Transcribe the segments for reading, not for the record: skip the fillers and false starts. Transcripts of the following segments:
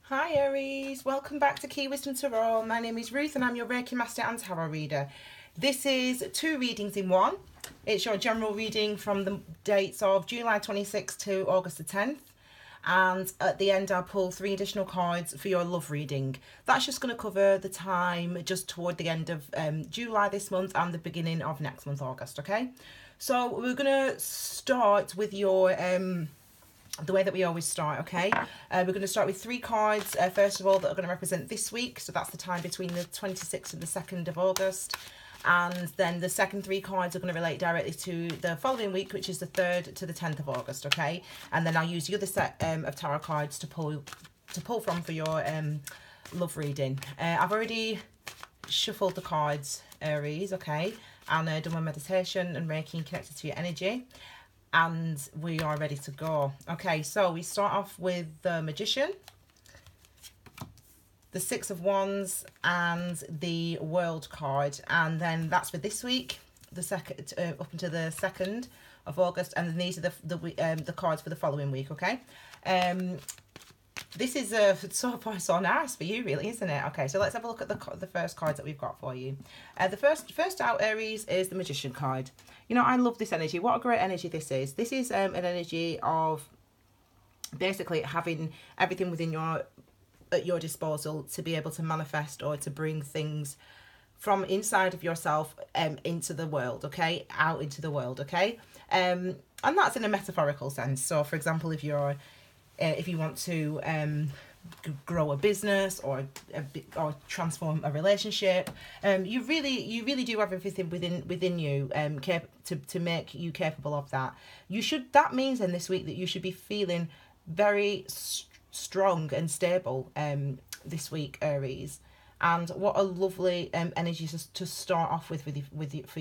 Hi Aries, welcome back to Key Wisdom Tarot. My name is Ruth and I'm your Reiki Master and Tarot reader. This is two readings in one. It's your general reading from the dates of July 26th to August the 10th. And at the end I'll pull three additional cards for your love reading. That's just going to cover the time just toward the end of July this month and the beginning of next month, August, okay? So we're going to start with your... the way that we always start, okay? We're going to start with three cards, first of all, that are going to represent this week. So that's the time between the 26th and the 2nd of August. And then the second three cards are going to relate directly to the following week, which is the 3rd to the 10th of August, okay? And then I'll use the other set of tarot cards to pull from for your love reading. I've already shuffled the cards, Aries, okay? And done my meditation and Reiki connected to your energy. And we are ready to go. Okay, so we start off with the Magician, the Six of Wands, and the World card. And then that's for this week, the second up until the 2nd of August. And then these are the cards for the following week. Okay. This is so far so nice for you, really, isn't it? Okay, so let's have a look at the first cards that we've got for you. The first out, Aries, is the Magician card. You know, I love this energy. What a great energy this is. This is an energy of basically having everything within at your disposal to be able to manifest or to bring things from inside of yourself into the world, okay? Out into the world, okay? And that's in a metaphorical sense. So, for example, if you want to grow a business or transform a relationship, you really do have everything within you to make you capable of that. That means in this week that you should be feeling very strong and stable this week, Aries. And what a lovely energy to start off with for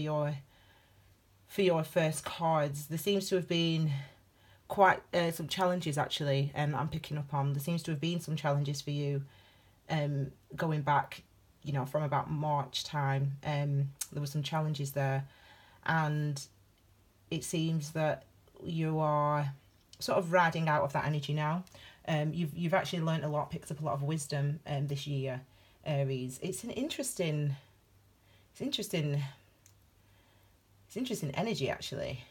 your first cards. There seems to have been quite some challenges, actually, I'm picking up on. There seems to have been some challenges for you going back, you know, from about March time. There were some challenges there, and it seems that you are sort of riding out of that energy now. You've actually learnt a lot, picked up a lot of wisdom this year, Aries. It's interesting energy, actually.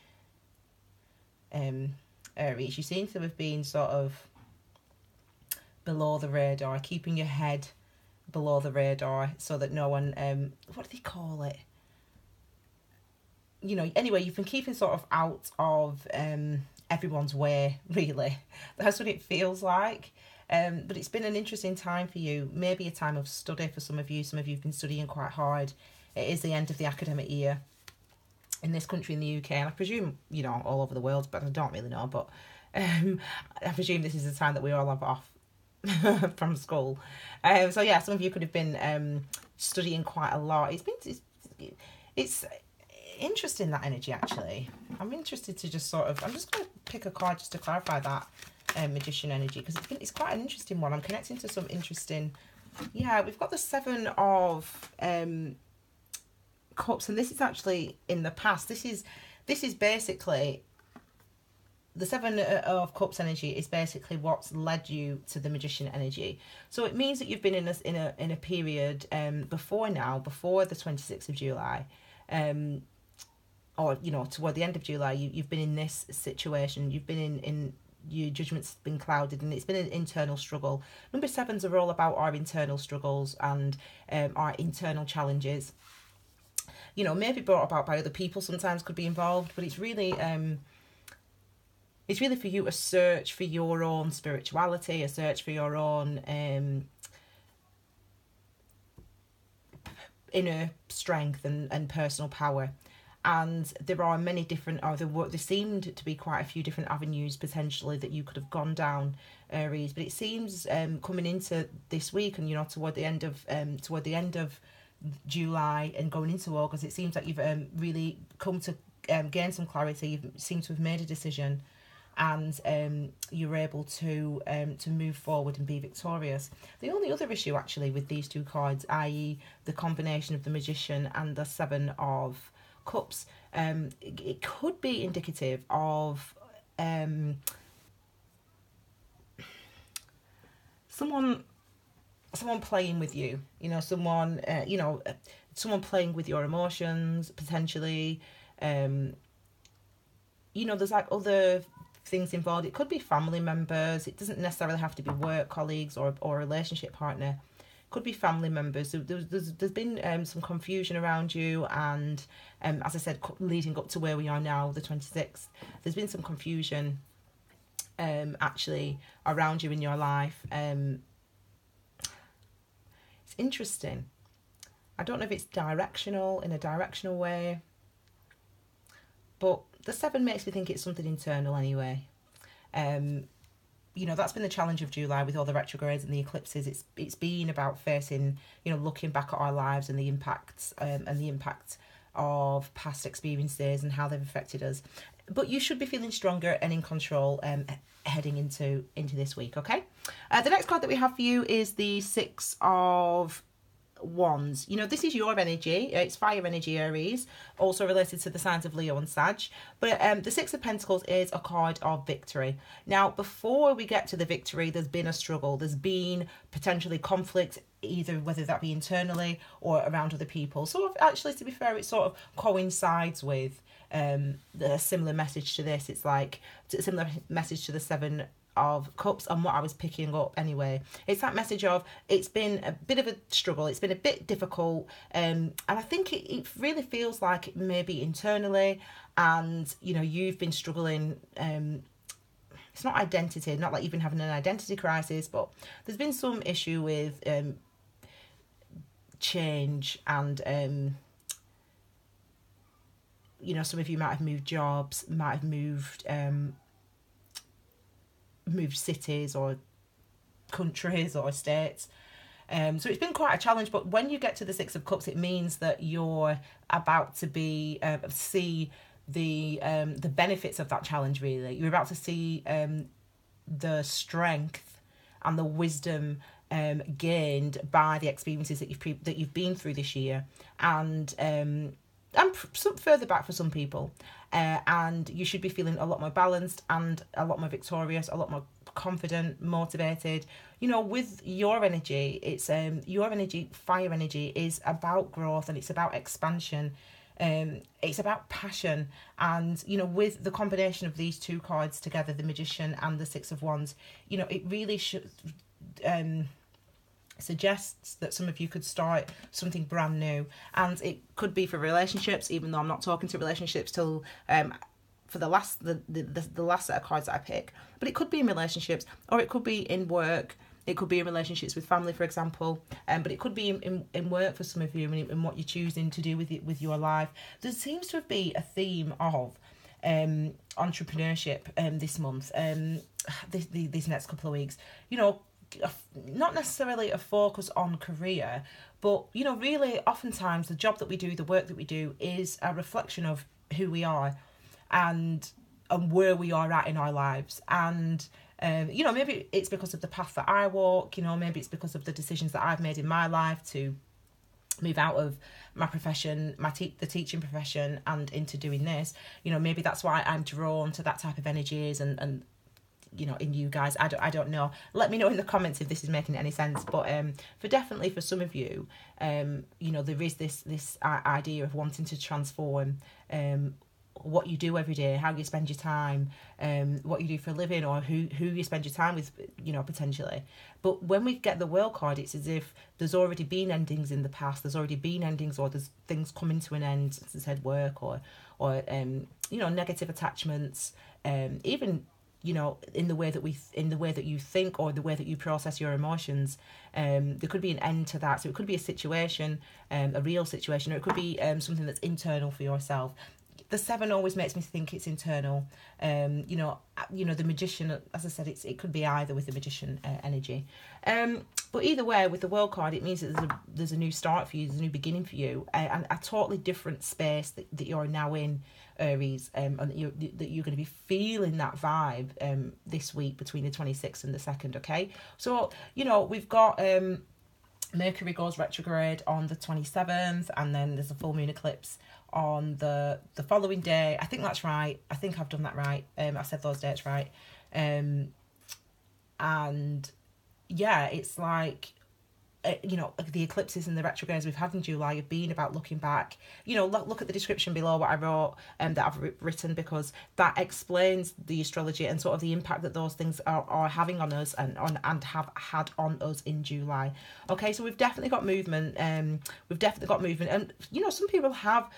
Aries, you seem to have been sort of below the radar, keeping your head below the radar so that no one, what do they call it? You know, anyway, you've been keeping sort of out of everyone's way, really. That's what it feels like. But it's been an interesting time for you, maybe a time of study for some of you. Some of you have been studying quite hard. It is the end of the academic year in this country, in the UK, and I presume, you know, all over the world, but I don't really know. But I presume this is the time that we all have off from school. So yeah, some of you could have been studying quite a lot. It's interesting, that energy, actually. I'm interested to just sort of, I'm just going to pick a card just to clarify that Magician energy, because it's quite an interesting one. I'm connecting to some interesting, yeah, we've got the Seven of Cups, and this is actually in the past. This is basically the Seven of Cups energy is basically what's led you to the Magician energy. So it means that you've been in a period before the 26th of July, or, you know, toward the end of July. You've been in this situation. You've been in your judgment's been clouded, and it's been an internal struggle. Number sevens are all about our internal struggles and our internal challenges. You know, maybe brought about by other people sometimes could be involved, but it's really for you a search for your own spirituality, a search for your own inner strength and personal power. And there are many different, there seemed to be quite a few different avenues potentially that you could have gone down, Aries. But it seems coming into this week, and, you know, toward the end of July and going into August, it seems like you've really come to gain some clarity. You seem to have made a decision, and you're able to move forward and be victorious. The only other issue, actually, with these two cards, i.e. the combination of the Magician and the Seven of Cups, it could be indicative of someone playing with you, you know, someone someone playing with your emotions potentially. You know, there's like other things involved. It could be family members. It doesn't necessarily have to be work colleagues or a relationship partner. It could be family members. So there's been some confusion around you, and as I said, leading up to where we are now, the 26th, there's been some confusion actually around you in your life. It's interesting. I don't know if it's directional, in a directional way, but the 7 makes me think it's something internal anyway. You know, that's been the challenge of July with all the retrogrades and the eclipses. It's been about facing, you know, looking back at our lives and the impacts and the impact of past experiences and how they've affected us. But you should be feeling stronger and in control heading into this week, okay? The next card that we have for you is the Six of Wands. You know, this is your energy. It's fire energy, Aries, also related to the signs of Leo and Sag. But the Six of Pentacles is a card of victory. Now, before we get to the victory, there's been a struggle. There's been potentially conflict, either whether that be internally or around other people. So actually, to be fair, it sort of coincides with the similar message to this. It's like a similar message to the Seven of Cups and what I was picking up anyway. It's that message of it's been a bit of a struggle, it's been a bit difficult, and I think it really feels like maybe internally, and you know, you've been struggling. It's not identity, not like you've been having an identity crisis, but there's been some issue with change, and you know, some of you might have moved jobs, might have moved cities or countries or states. So it's been quite a challenge, but when you get to the Six of Cups, it means that you're about to be see the benefits of that challenge. Really, you're about to see the strength and the wisdom gained by the experiences that you've been through this year, and some further back for some people. And you should be feeling a lot more balanced and a lot more victorious, a lot more confident, motivated. You know, with your energy, it's your energy, fire energy, is about growth and it's about expansion. It's about passion, and you know, with the combination of these two cards together, the Magician and the Six of Wands, you know, it really should suggests that some of you could start something brand new, and it could be for relationships, even though I'm not talking to relationships till for the last set of cards that I pick, but it could be in relationships, or it could be in work, it could be in relationships with family, for example, but it could be in work for some of you, in what you're choosing to do with your life. There seems to be a theme of entrepreneurship this month, these next couple of weeks. You know, not necessarily a focus on career, but you know, really oftentimes the job that we do, the work that we do, is a reflection of who we are and where we are at in our lives. And you know, maybe it's because of the path that I walk, you know, maybe it's because of the decisions that I've made in my life to move out of my profession, the teaching profession, and into doing this. You know, maybe that's why I'm drawn to that type of energies, and you know, in you guys, I don't know. Let me know in the comments if this is making any sense. But for some of you, you know, there is this idea of wanting to transform what you do every day, how you spend your time, what you do for a living, or who you spend your time with, you know, potentially. But when we get the World card, it's as if there's already been endings in the past, there's already been endings, or there's things coming to an end, as I said, work or you know, negative attachments, even, you know, in the way that you think or the way that you process your emotions. There could be an end to that. So it could be a situation, a real situation, or it could be something that's internal for yourself. The 7 always makes me think it's internal. You know, the Magician, as I said, it could be either with the Magician energy. But either way, with the World card, it means that there's a new start for you, there's a new beginning for you, and a totally different space that you're now in, Aries, and that you're going to be feeling that vibe this week between the 26th and the 2nd, okay? So, you know, we've got Mercury goes retrograde on the 27th, and then there's a full moon eclipse on the following day. I think that's right. I think I've done that right. I said those dates right. And yeah, it's like, you know, the eclipses and the retrogrades we've had in July have been about looking back. You know, look at the description below what I wrote that I've written, because that explains the astrology and sort of the impact that those things are having on us and have had on us in July. Okay, so we've definitely got movement. And you know, some people have,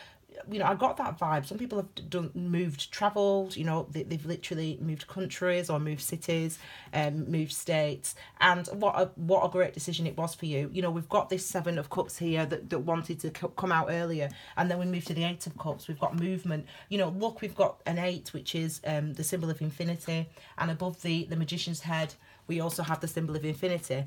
you know, I got that vibe. Some people have travelled, you know, they've literally moved countries or moved cities, moved states. And what a great decision it was for you. You know, we've got this Seven of Cups here that wanted to come out earlier. And then we move to the Eight of Cups. We've got movement. You know, look, we've got an 8, which is the symbol of infinity. And above the Magician's head, we also have the symbol of infinity.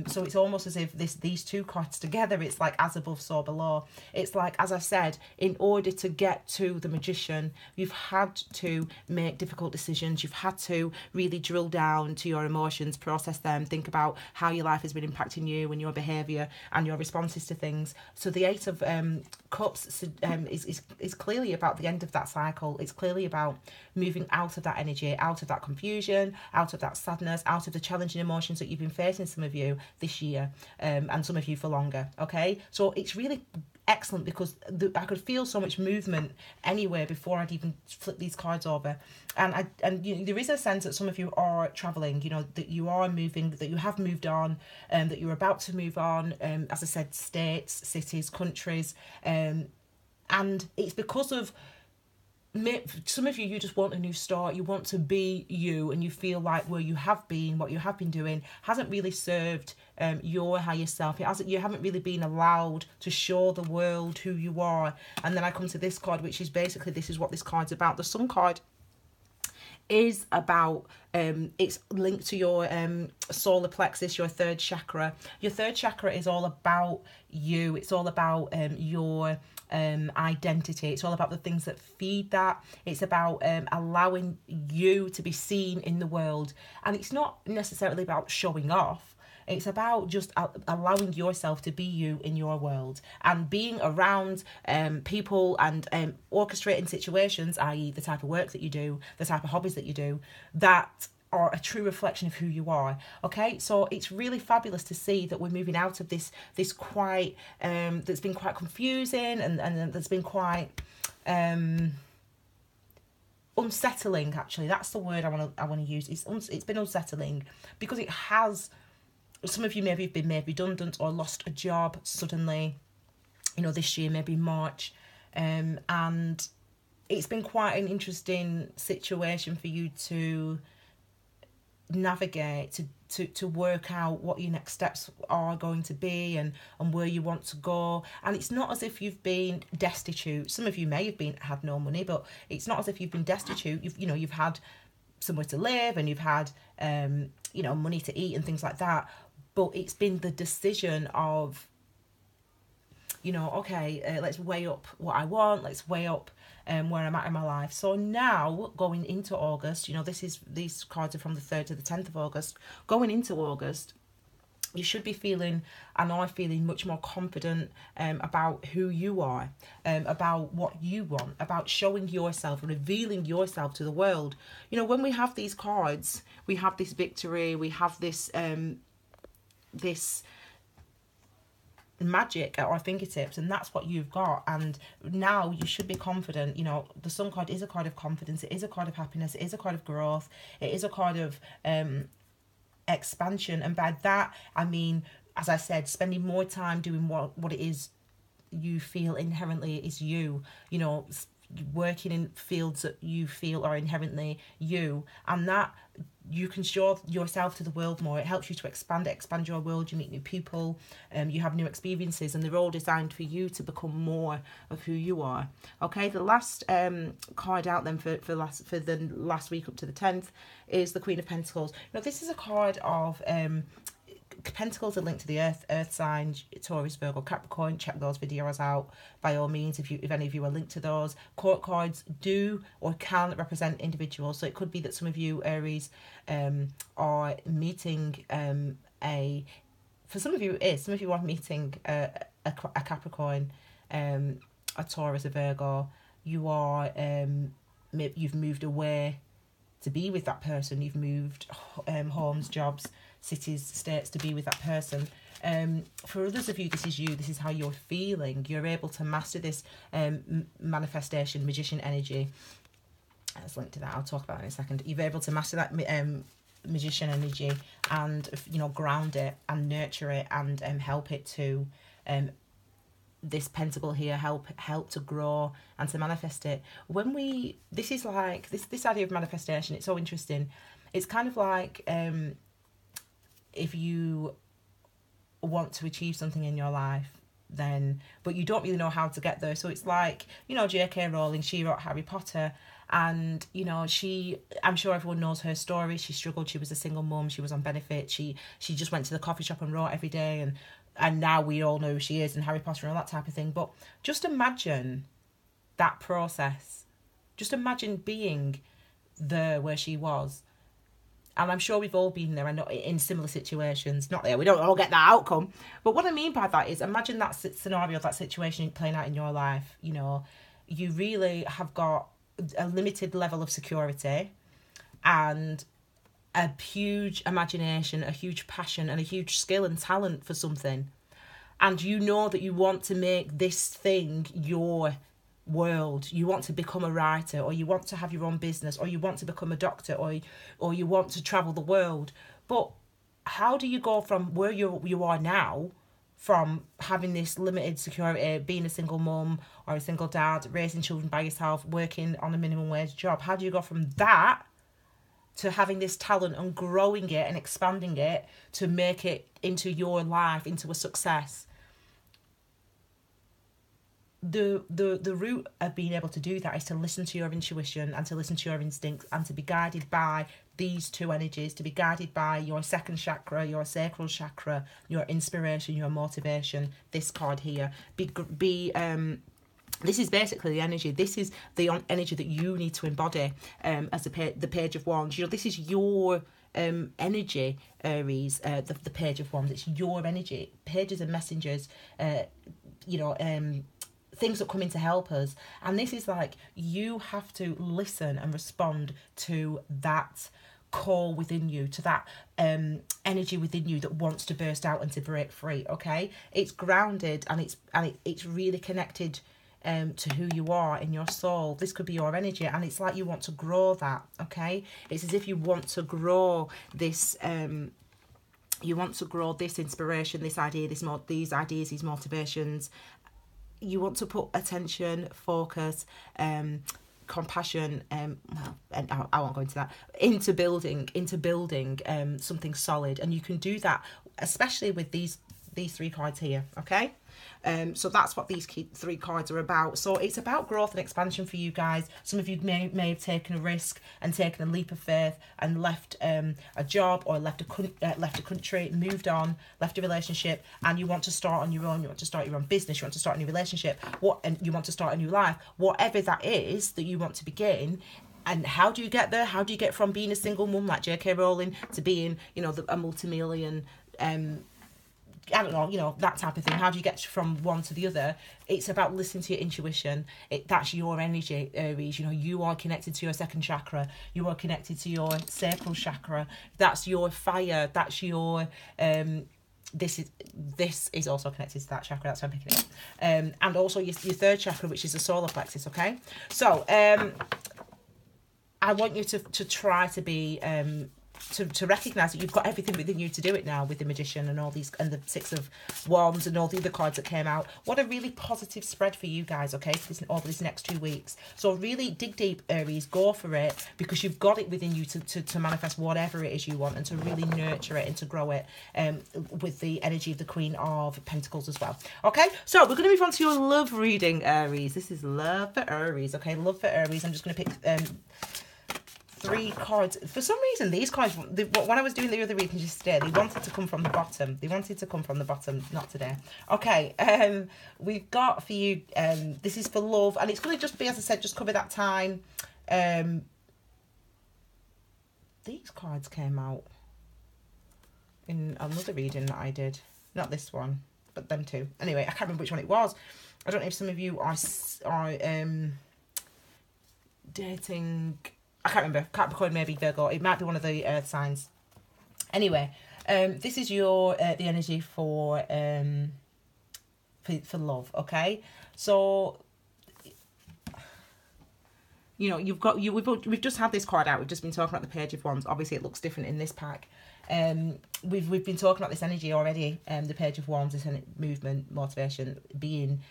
So it's almost as if these two cards together, it's like as above, so below. It's like, as I said, in order to get to the Magician, you've had to make difficult decisions. You've had to really drill down to your emotions, process them, think about how your life has been impacting you and your behaviour and your responses to things. So the Eight of Cups is clearly about the end of that cycle. It's clearly about moving out of that energy, out of that confusion, out of that sadness, out of the challenging emotions that you've been facing, some of you this year, and some of you for longer. Okay, so it's really excellent because I could feel so much movement anyway before I'd even flip these cards over, and you know, there is a sense that some of you are traveling, you know, that you are moving, that you have moved on, that you're about to move on, as I said, states, cities, countries, and it's because of some of you just want a new start. You want to be you, and you feel like where you have been, what you have been doing hasn't really served your higher self. You haven't really been allowed to show the world who you are. And then I come to this card, which is basically, this is what this card's about. The Sun card is about, it's linked to your solar plexus, your third chakra. Your third chakra is all about you. It's all about your identity. It's all about the things that feed that. It's about allowing you to be seen in the world. And it's not necessarily about showing off. It's about just allowing yourself to be you in your world, and being around people and orchestrating situations, i.e. the type of work that you do, the type of hobbies that you do, that are a true reflection of who you are. Okay, so it's really fabulous to see that we're moving out of this quite that's been quite confusing and that's been quite unsettling. Actually, that's the word I want to use. It's been unsettling because it has. Some of you maybe have been made redundant or lost a job suddenly, you know, this year, maybe March, and it's been quite an interesting situation for you to navigate, to work out what your next steps are going to be and where you want to go. And it's not as if you've been destitute. Some of you may have had no money, but it's not as if you've been destitute. You've had somewhere to live, and you've had money to eat and things like that. But it's been the decision of, let's weigh up what I want. Let's weigh up where I'm at in my life. So now, going into August, these cards are from the 3rd to the 10th of August. Going into August, you should be feeling, and are feeling, much more confident about who you are, about what you want, about showing yourself, revealing yourself to the world. When we have these cards, we have this victory, we have this this magic at our fingertips, and that's what you've got. And now you should be confident. The Sun card is a card of confidence, it is a card of happiness, it is a card of growth, it is a card of expansion. And by that I mean, as I said, spending more time doing what it is you feel inherently is you, working in fields that you feel are inherently you, and that you can show yourself to the world more. It helps you to expand your world. You meet new people, you have new experiences, and they're all designed for you to become more of who you are. Okay, the last card out then for the last week up to the 10th is the Queen of Pentacles. Now this is a card of Pentacles are linked to the earth signs, Taurus, Virgo, Capricorn. Check those videos out by all means if any of you are linked to those. Court cards do or can represent individuals, so it could be that some of you Aries are meeting for some of you it is, some of you are meeting a Capricorn, a Taurus, a Virgo. You are you've moved away to be with that person. You've moved homes, jobs, cities, states to be with that person. For others of you, this is you. This is how you're feeling. You're able to master this manifestation, magician energy. Let's link to that. I'll talk about it in a second. You're able to master that magician energy and, you know, ground it and nurture it and help it to this pentacle here help to grow and to manifest it. When we, this is like this idea of manifestation, it's so interesting. It's kind of like if you want to achieve something in your life, then but you don't really know how to get there. So it's like, you know, J.K. Rowling, she wrote Harry Potter, and you know, I'm sure everyone knows her story. She struggled, she was a single mum, she was on benefit, she just went to the coffee shop and wrote every day, and now we all know who she is and Harry Potter and all that type of thing. But just imagine that process. Just imagine being there where she was. And I'm sure we've all been there and in similar situations. Not there, we don't all get that outcome. But what I mean by that is, imagine that scenario, that situation playing out in your life. You know, you really have got a limited level of security and a huge imagination, a huge passion and a huge skill and talent for something. And you know that you want to make this thing your world. You want to become a writer, or you want to have your own business, or you want to become a doctor, or you want to travel the world. But how do you go from where you are now, from having this limited security, being a single mum or a single dad, raising children by yourself, working on a minimum wage job? How do you go from that to having this talent and growing it and expanding it to make it into your life, into a success? The root of being able to do that is to listen to your intuition and to listen to your instincts and to be guided by these two energies, to be guided by your second chakra, your sacral chakra, your inspiration, your motivation. This card here, this is basically the energy. This is the energy that you need to embody as the Page of Wands. You know, this is your energy, Aries. The Page of Wands. It's your energy. Pages and messengers. Things that come in to help us. And this is like, you have to listen and respond to that call within you, to that energy within you that wants to burst out and to break free. Okay, it's grounded and it's really connected to who you are in your soul. This could be your energy, and it's like you want to grow that. Okay, it's as if you want to grow this you want to grow this inspiration, this idea, these ideas, these motivations. You want to put attention, focus, compassion, and I won't go into that, into building something solid. And you can do that, especially with these three cards here, okay? So that's what these three cards are about. So it's about growth and expansion for you guys. Some of you may have taken a risk and taken a leap of faith and left a job, or left a country, moved on, left a relationship, and you want to start on your own. You want to start your own business. You want to start a new relationship. And you want to start a new life. Whatever that is that you want to begin. And how do you get there? How do you get from being a single mum like J.K. Rowling to being, a multi-million I don't know, that type of thing. How do you get from one to the other? It's about listening to your intuition. That's your energy, Aries. You are connected to your second chakra. You are connected to your sacral chakra. That's your fire. That's your this is also connected to that chakra. That's why I'm picking it up. And also your third chakra, which is the solar plexus. Okay, so I want you to try to be to recognise that you've got everything within you to do it now, with the Magician and all these, and the Six of Wands and all the other cards that came out. What a really positive spread for you guys, okay, over this next 2 weeks. So really dig deep, Aries, go for it, because you've got it within you to manifest whatever it is you want, and to really nurture it and to grow it with the energy of the Queen of Pentacles as well. Okay, so we're going to move on to your love reading, Aries. This is love for Aries, okay, love for Aries. I'm just going to pick 3 cards. For some reason, these cards, when I was doing the other readings yesterday, they wanted to come from the bottom. They wanted to come from the bottom, not today. Okay, we've got for you, this is for love, and it's going to just be, as I said, just cover that time. These cards came out in another reading that I did. Not this one, but them two. Anyway, I can't remember which one it was. I don't know if some of you are dating I can't remember, Capricorn, maybe Virgo, it might be one of the earth signs. Anyway, this is your the energy for love, okay? So, you know, we've just had this card out. We've just been talking about the Page of Wands. Obviously, it looks different in this pack. We've been talking about this energy already. The Page of Wands, this movement, motivation, being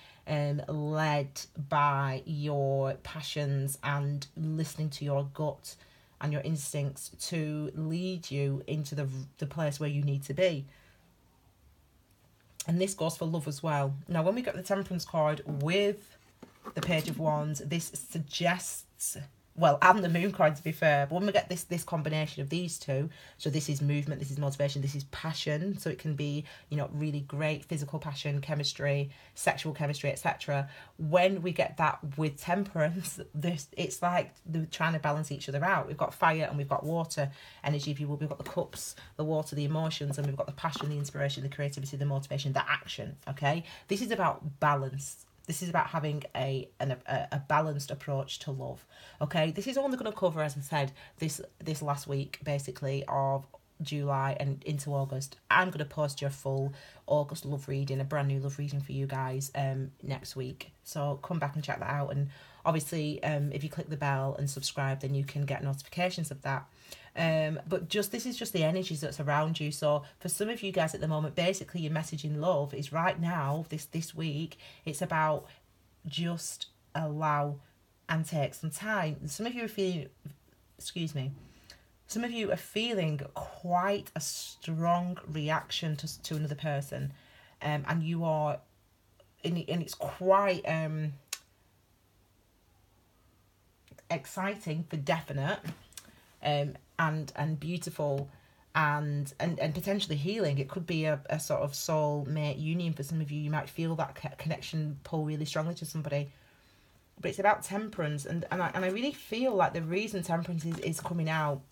led by your passions and listening to your gut and your instincts to lead you into the place where you need to be. And this goes for love as well. Now, when we get the Temperance card with the Page of Wands, this suggests, well, and the Moon card to be fair, but when we get this combination of these two, so this is movement, this is motivation, this is passion, so it can be, you know, really great physical passion, chemistry, sexual chemistry, etc. When we get that with Temperance, it's like they're trying to balance each other out. We've got fire and we've got water energy, if you will. We've got the cups, the water, the emotions, and we've got the passion, the inspiration, the creativity, the motivation, the action, okay? This is about balance. This is about having a balanced approach to love, okay? This is only going to cover, as I said, this last week, basically, of July and into August. I'm going to post your full August love reading, a brand new love reading for you guys next week. So come back and check that out. And obviously, if you click the bell and subscribe, then you can get notifications of that. But this is just the energies that's around you. So for some of you guys at the moment, basically your message in love is right now, this week, it's about just allow and take some time. Some of you are feeling, some of you are feeling quite a strong reaction to another person, and you are, and it's quite exciting for definite, and beautiful, and potentially healing. It could be a sort of soul mate union for some of you. You might feel that connection pull really strongly to somebody. But it's about Temperance, and I really feel like the reason Temperance is coming out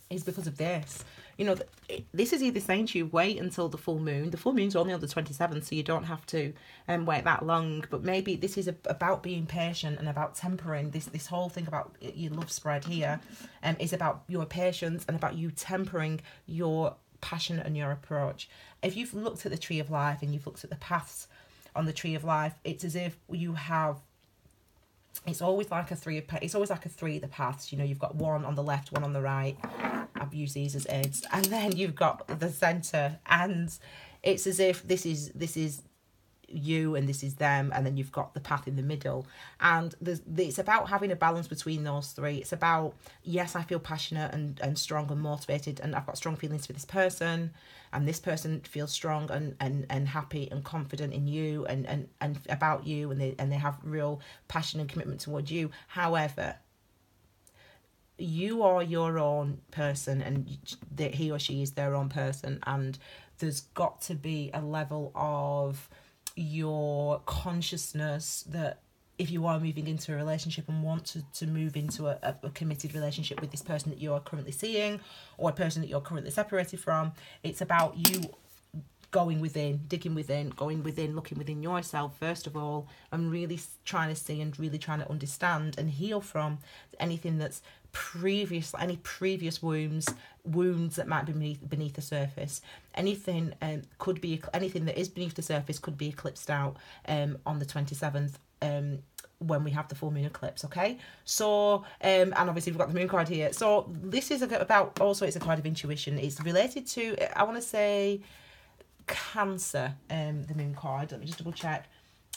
is because of this. You know, this is either saying to you, wait until the full moon. The full moon's only on the 27th, so you don't have to wait that long. But maybe this is about being patient and about tempering. This whole thing about your love spread here is about your patience and about you tempering your passion and your approach. If you've looked at the Tree of Life and you've looked at the paths on the Tree of Life, it's as if you have, it's always like a three of the paths. You know, you've got one on the left, one on the right. I've used these as aids, and then you've got the center, and it's as if this is you and this is them, and then you've got the path in the middle, and it's about having a balance between those three. It's about, yes, I feel passionate and strong and motivated, and I've got strong feelings for this person, and this person feels strong and happy and confident in you and about you, and they have real passion and commitment towards you. However, you are your own person, and he or she is their own person, and there's got to be a level of your consciousness that if you are moving into a relationship and want to move into a committed relationship with this person that you are currently seeing, or a person that you're currently separated from, it's about you going within, digging within, going within, looking within yourself first of all, and really trying to see and really trying to understand and heal from anything that's any previous wounds that might be beneath the surface. Anything could be, anything that is beneath the surface could be eclipsed out on the 27th when we have the full moon eclipse. Okay, so and obviously we've got the moon card here. So this is about, also it's a card of intuition. It's related to, I want to say, Cancer. The moon card, let me just double check.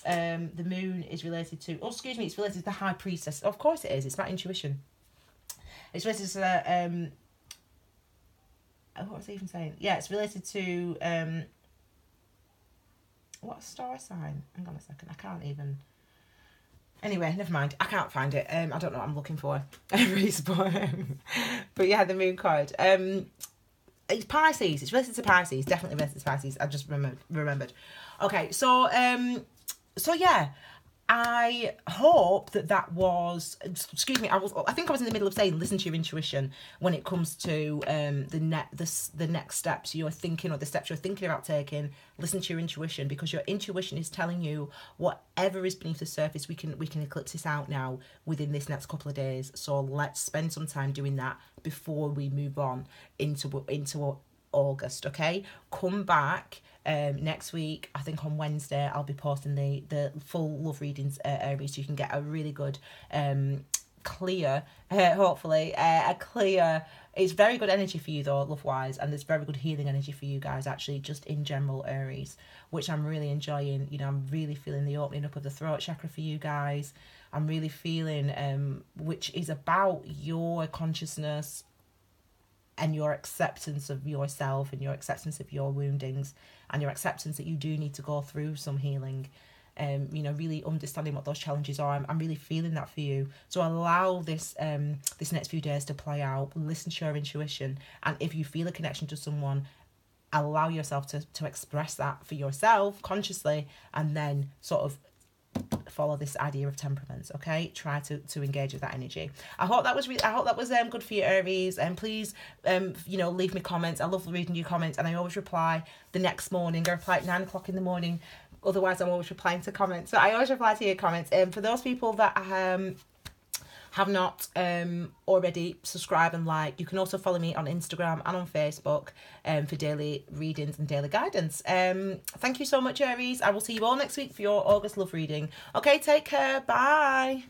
The moon is related to, it's related to the High Priestess. Of course it is, it's about intuition. It's related to what was I even saying? Yeah, it's related to what star sign? Hang on a second, I can't even. Anyway, never mind. I can't find it. I don't know what I'm looking for. But yeah, the moon card. It's Pisces. It's related to Pisces. Definitely related to Pisces. I just remembered. Okay, so yeah, I hope that was, excuse me, I think I was in the middle of saying listen to your intuition when it comes to the next steps you're thinking, or the steps you're thinking about taking. Listen to your intuition, because your intuition is telling you whatever is beneath the surface. We can eclipse this out now within this next couple of days. So let's spend some time doing that before we move on into August. Okay, come back next week. I think on Wednesday I'll be posting the full love readings, Aries, so you can get a really good clear, hopefully a clear, it's very good energy for you though, love wise, and there's very good healing energy for you guys actually, just in general, Aries, which I'm really enjoying. You know, I'm really feeling the opening up of the throat chakra for you guys. I'm really feeling which is about your consciousness and your acceptance of yourself, and your acceptance of your woundings, and your acceptance that you do need to go through some healing. You know, really understanding what those challenges are. I'm really feeling that for you. So allow this this next few days to play out. Listen to your intuition, and if you feel a connection to someone, allow yourself to express that for yourself consciously, and then sort of follow this idea of temperaments. Okay, try to engage with that energy. I hope that was good for you, Aries. And please you know, leave me comments. I love reading your comments, and I always reply the next morning. I reply at 9 o'clock in the morning. Otherwise I'm always replying to comments, so I always reply to your comments. For those people that have not already subscribed and like, you can also follow me on Instagram and on Facebook for daily readings and daily guidance. Thank you so much, Aries. I will see you all next week for your August love reading. Okay, take care. Bye.